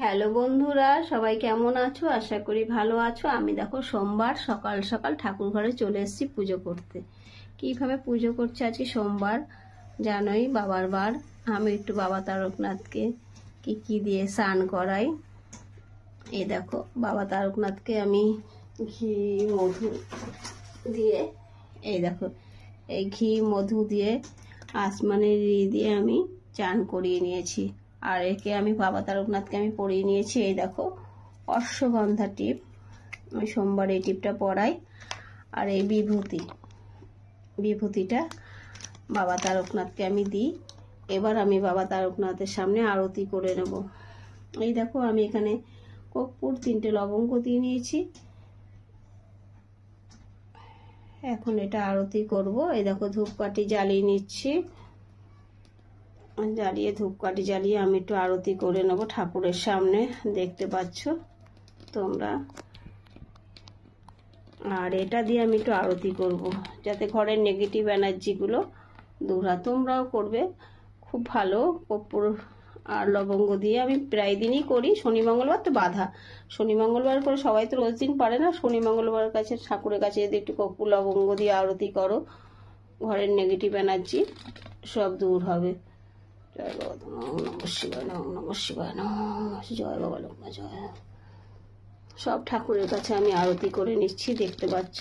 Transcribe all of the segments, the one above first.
Hello বন্ধুরা, সবাই কেমন আছো? আশা করি ভালো আছো। আমি দেখো সোমবার সকাল সকাল ঠাকুর ঘরে চলে এসেছি পুজো করতে। কিভাবে পুজো করছি আজকে সোমবার, জানোই বাবার বার। আমি একটু বাবা তারকনাথকে কি দিয়ে স্নান করাই। এই দেখো বাবা তারকনাথকে আমি ঘি মধু দিয়ে, এই দেখো এই ঘি মধু দিয়ে আসমানের দিয়ে আমি চান করিয়ে নিয়েছি। আর একে আমি বাবা তারকনাথকে আমি পরিয়ে নিয়েছি। এই দেখো অশ্বগন্ধা টিপ, আমি সোমবার এই টিপটা পরাই। আর এই বিভূতিটা বাবা তারকনাথকে আমি দিই। এবার আমি বাবা তারকনাথের সামনে আরতি করে নেব। এই দেখো আমি এখানে কর্পূর 3টে লবঙ্গ দিয়ে নিয়েছি। এখন এটা আরতি করব। এই দেখো ধূপকাঠি জ্বালিয়ে নিচ্ছি, ধূপকাঠি জ্বালিয়ে আমি একটু আরতি করে নেব ঠাকুরের সামনে, দেখতে পাচ্ছ তোমরা। আর এটা দিয়ে আমি একটু আরতি করব যাতে ঘরের নেগেটিভ এনার্জিগুলো দূর হয়। তোমরাও করবে, খুব ভালো। কর্পূর আর লবঙ্গ দিয়ে আমি প্রায় দিনই করি। শনি মঙ্গলবার তো বাধা, শনি মঙ্গলবার করে সবাই তো রোজ দিন পারে না। শনি মঙ্গলবার কাছে ঠাকুরের কাছে যদি একটু কর্পূর লবঙ্গ দিয়ে আরতি করো, ঘরের নেগেটিভ এনার্জি সব দূর হবে। জয় বাবা নমঃ শিবায়, নমঃ শিবায়, জয় বাবা লোকনাথ, জয়। সব ঠাকুরের কাছে আমি আরতি করে নিচ্ছি, দেখতে পাচ্ছ।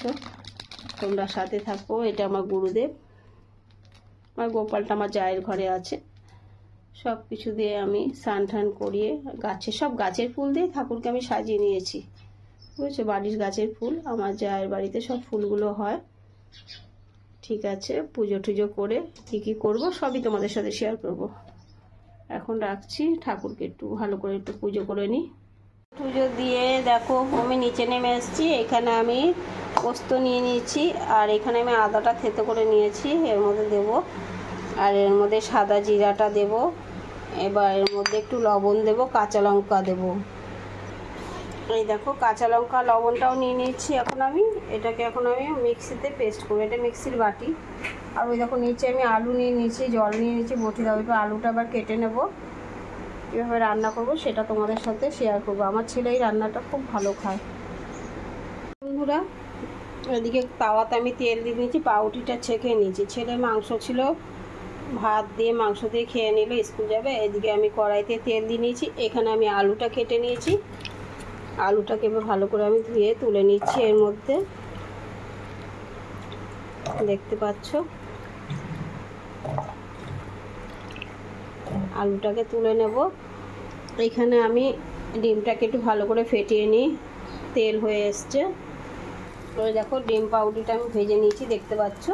তোমরা সাথে থাকো। এটা আমার গুরুদেব, আমার গোপালটা আমার জায়ের ঘরে আছে। সব কিছু দিয়ে আমি স্নান টান করিয়ে সব গাছের ফুল দিয়ে ঠাকুরকে আমি সাজিয়ে নিয়েছি, বুঝেছো। বাড়ির গাছের ফুল, আমার জায়ের বাড়িতে সব ফুলগুলো হয়। ঠিক আছে, পুজো টুজো করে কি করব সবই তোমাদের সাথে শেয়ার করব। এখন রাখছি, ঠাকুরকে একটু ভালো করে একটু পুজো করে নিই। পুজো দিয়ে দেখো আমি নিচে নেমে এসেছি। এখানে আমি পোস্ত নিয়ে নিয়েছি, আর এখানে আমি আদাটা থেতো করে নিয়েছি, এর মধ্যে দেব। আর এর মধ্যে সাদা জিরাটা দেব। এবার এর মধ্যে একটু লবণ দেব, কাঁচা লঙ্কা দেব। এই দেখো কাঁচা লঙ্কা লবণটাও নিয়ে নিয়েছি। এখন আমি মিক্সিতে পেস্ট করবো, এটা মিক্সির বাটি। আর ওই দেখো নিচে আমি আলু নিয়ে নিয়েছি, জল নিয়ে নিয়েছি, বটি দাও। এবার আলুটা আবার কেটে নেব। কীভাবে রান্না করব সেটা তোমাদের সাথে শেয়ার করব। আমার ছেলে এই রান্নাটা খুব ভালো খায়। বন্ধুরা, এদিকে তাওয়াতে আমি তেল দিয়ে নিয়েছি, পাউরুটিটা ছেঁকে নিয়েছি। ছেলে মাংস ছিল, ভাত দিয়ে মাংস দিয়ে খেয়ে নিল, স্কুল যাবে। এদিকে আমি কড়াইতে তেল দিয়ে নিয়েছি। এখানে আমি আলুটা কেটে নিয়েছি, আলুটাকে এবার ভালো করে আমি ধুয়ে তুলে নিচ্ছি। এর মধ্যে দেখতে পাচ্ছ আলুটাকে তুলে নেব। এখানে আমি ডিমটাকে একটু ভালো করে ফেটিয়ে নিই, তেল হয়ে এসছে। ওই দেখো ডিম পাউরুটিটা আমি ভেজে নিয়েছি, দেখতে পাচ্ছ।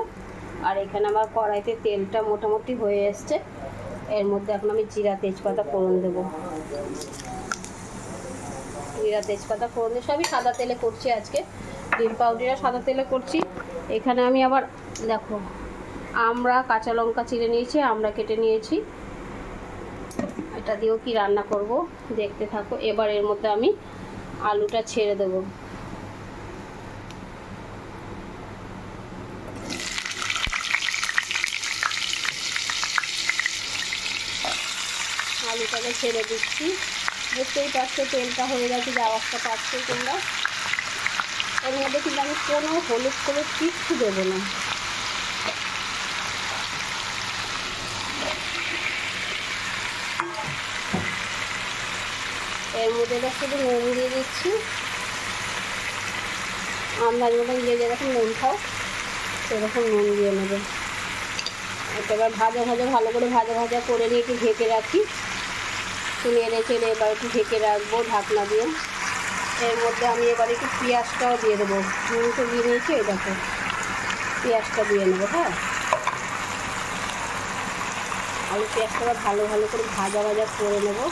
আর এখানে আমার কড়াইতে তেলটা মোটামুটি হয়ে এসছে। এর মধ্যে এখন আমি জিরা তেজপাতা ফোড়ন দেবো। জিরা তেজপাতা ফোড়ন দিয়ে সবই সাদা তেলে করছি আজকে। ডিম পাউরুটিটা সাদা তেলে করছি। এখানে আমি আবার দেখো আমরা কাঁচা লঙ্কা চিড়ে নিয়েছি, আমরা কেটে নিয়েছি। এটা দিয়েও কি রান্না করব দেখতে থাকো। এবার এর মধ্যে আমি আলুটা ছেড়ে দেব। আলুটাকে ছেড়ে দিচ্ছি, বুঝতেই পারছো তেলটা হয়ে গেছে, যে আওয়াজটা পাচ্ছ তোমরা। এর মধ্যে কিন্তু আমি কোনো হলুদ কিচ্ছু দেবো না। এর মধ্যে শুধু নুন দিয়ে দিচ্ছি, আন্দাজ মতন যে যেরকম নুন খাও সেরকম নুন দিয়ে নেবে। এটা এবার ভাজা ভালো করে ভাজা করে নিয়ে একটু ঢেকে রাখি। নেড়ে চেড়ে এবার একটু ঢেকে রাখবো ঢাকনা দিয়ে। এর মধ্যে আমি এবার একটু পেঁয়াজটাও দিয়ে দেবো। নুন তো দিয়ে নিয়েছি, এই দেখো পেঁয়াজটা দিয়ে নেবো। হ্যাঁ, আলু পেঁয়াজটা ভালো করে ভাজা করে নেবো।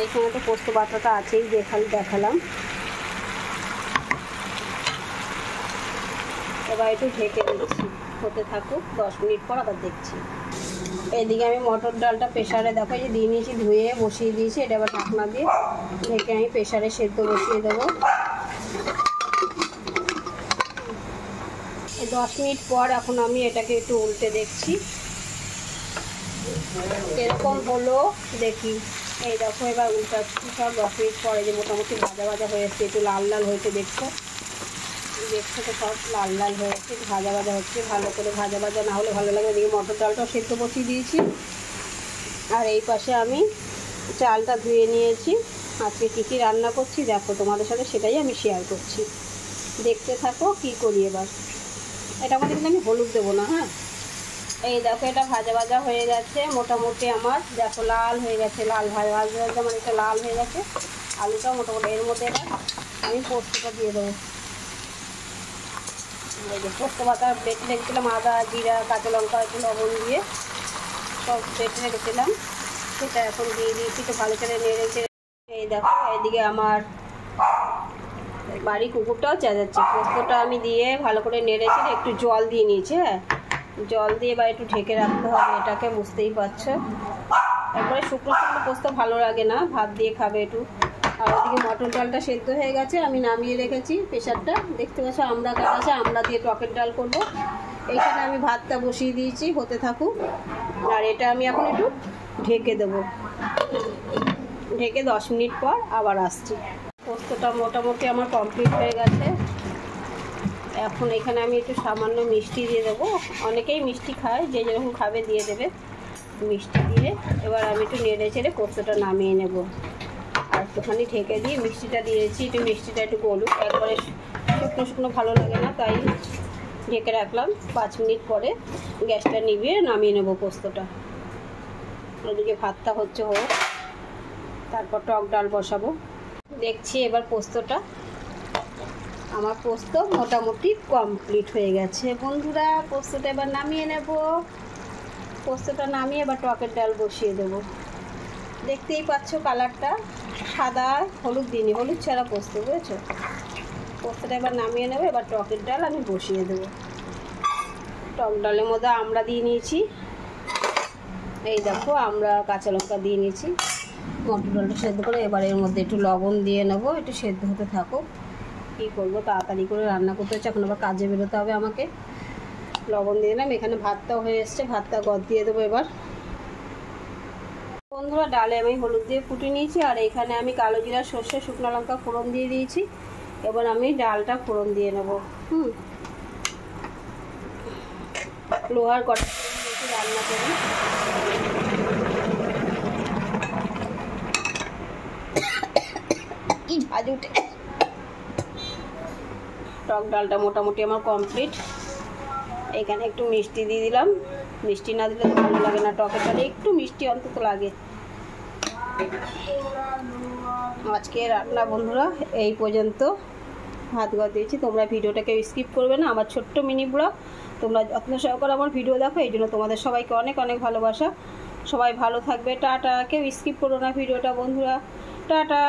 এখানে তো পোস্ত বাটাটা আছেই, দেখালাম। এবার একটু ঢেকে দিচ্ছি, হতে থাকুক। 10 মিনিট পর আবার দেখছি। এদিকে আমি মটর ডালটা প্রেসারে দেখো যে দিয়ে নিয়েছি, ধুয়ে বসিয়ে দিয়েছি। এটা আবার ঢাকনা দিয়ে ঢেকে আমি প্রেসারে সেদ্ধ বসিয়ে দেবো। 10 মিনিট পর এখন আমি এটাকে একটু উল্টে দেখছি এরকম হলো, দেখি। এই দেখো এবার উল্টাচ্ছি সব 10 মিনিট পরে যে মোটামুটি ভাজা ভাজা হয়েছে, একটু লাল লাল হয়েছে, দেখছো তো সব লাল লাল হয়েছে, একটু ভাজা ভাজা হচ্ছে। ভালো করে ভাজা ভাজা না হলে ভালো লাগে। এদিকে মটর ডালটাও সেদ্ধ বসিয়ে দিয়েছি, আর এই পাশে আমি চালটা ধুয়ে নিয়েছি। আজকে কী কী রান্না করছি দেখো, তোমাদের সাথে সেটাই আমি শেয়ার করছি, দেখতে থাকো কি করি। এবার এটার মধ্যে কিন্তু আমি হলুদ দেবো না, হ্যাঁ। এই দেখো এটা ভাজা ভাজা হয়ে গেছে মোটামুটি আমার, দেখো লাল হয়ে গেছে, লাল ভাজা ভাজা ভাজা মানে এটা লাল হয়ে গেছে। আলুটাও মোটামুটি। এর মধ্যে এবার আমি পোস্তটা দিয়ে দেবো। এই যে পোস্ত পাতা বেটে রেখেছিলাম, আদা জিরা কাঁচা লঙ্কা একটু লবণ দিয়ে সব বেটে রেখেছিলাম, সেটা এখন দিয়ে দিয়েছি। তো ভালো করে নেড়েছে। এই দেখো এদিকে আমার বাড়ি কুকুরটাও চেঁচাচ্ছে। পোস্তটা আমি দিয়ে ভালো করে নেড়েছি, একটু জল দিয়ে নিয়েছি, হ্যাঁ। জল দিয়ে বা একটু ঢেকে রাখতে হবে এটাকে, বুঝতেই পারছো। একবারে শুকনো শুকনো পোস্ত ভালো লাগে না, ভাত দিয়ে খাবে একটু। আর ওদিকে মটর ডালটা সেদ্ধ হয়ে গেছে, আমি নামিয়ে রেখেছি প্রেশারটা, দেখতে পাচ্ছ। আমরা কাটা আছে, আমরা দিয়ে টকের ডাল করব। এইখানে আমি ভাতটা বসিয়ে দিয়েছি, হতে থাকুক। আর এটা আমি এখন একটু ঢেকে দেবো, ঢেকে 10 মিনিট পর আবার আসছি। পোস্তটা মোটামুটি আমার কমপ্লিট হয়ে গেছে। এখন এখানে আমি একটু সামান্য মিষ্টি দিয়ে দেবো। অনেকেই মিষ্টি খায়, যে যেরকম খাবে দিয়ে দেবে মিষ্টি দিয়ে। এবার আমি একটু নেড়ে চেড়ে পোস্তটা নামিয়ে নেব। আর একটুখানি ঢেকে দিয়ে মিষ্টিটা দিয়েছি, একটু মিষ্টিটা একটু গলুক। একবারে শুকনো শুকনো ভালো লাগে না, তাই ঢেকে রাখলাম। 5 মিনিট পরে গ্যাসটা নিভিয়ে নামিয়ে নেব পোস্তটা। ওদিকে ভাতটা হচ্ছে হোক, তারপর টক ডাল বসাবো। দেখছি এবার পোস্তটা, আমার পোস্ত মোটামুটি কমপ্লিট হয়ে গেছে বন্ধুরা। পোস্তটা এবার নামিয়ে নেব। পোস্তটা নামিয়ে এবার টকের ডাল বসিয়ে দেবো। দেখতেই পাচ্ছ কালারটা সাদা, হলুদ দিইনি, হলুদ ছাড়া পোস্ত, বুঝেছো। পোস্তটা এবার নামিয়ে নেবো। এবার টকের ডাল আমি বসিয়ে দেবো। টক ডালের মধ্যে আমরা দিয়ে নিয়েছি, এই দেখো আমরা কাঁচা লঙ্কা দিয়ে নিয়েছি। মটর ডালটা সেদ্ধ করে এবার এর মধ্যে একটু লবণ দিয়ে নেবো, একটু সেদ্ধ হতে থাকো। কী করবো, তাড়াতাড়ি করে রান্না করতে হচ্ছে, এখন আবার কাজে বেরোতে হবে আমাকে। লবণ দিয়ে দিলাম। এখানে ভাতটাও হয়ে এসছে, ভাতটা গদ দিয়ে দেবো এবার। বন্ধুরা ডালে আমি হলুদ দিয়ে ফুটিয়ে নিয়েছি, আর এখানে আমি কালো জিরা সর্ষে শুকনো লঙ্কা ফোড়ন দিয়ে দিয়েছি। এবার আমি ডালটা ফোড়ন দিয়ে নেব। লোহার কড়াই রান্না করি। আজ উঠে টক ডালটা মোটামুটি আমার কমপ্লিট। এখানে একটু মিষ্টি দিয়ে দিলাম, মিষ্টি না দিলে তো ভালো লাগে না, টকের ডালে একটু মিষ্টি অন্তত লাগে। আজকে রান্না বন্ধুরা এই পর্যন্ত, ভাত গদ দিয়েছি। তোমরা ভিডিওটাকে স্কিপ করবে না, আমার ছোট্ট মিনি ব্লগ। তোমরা যত্ন সহকারে আমার ভিডিও দেখো, এই জন্য তোমাদের সবাইকে অনেক অনেক ভালোবাসা। সবাই ভালো থাকবে, টাটা। কেউ স্কিপ করো না ভিডিওটা বন্ধুরা, টাটা।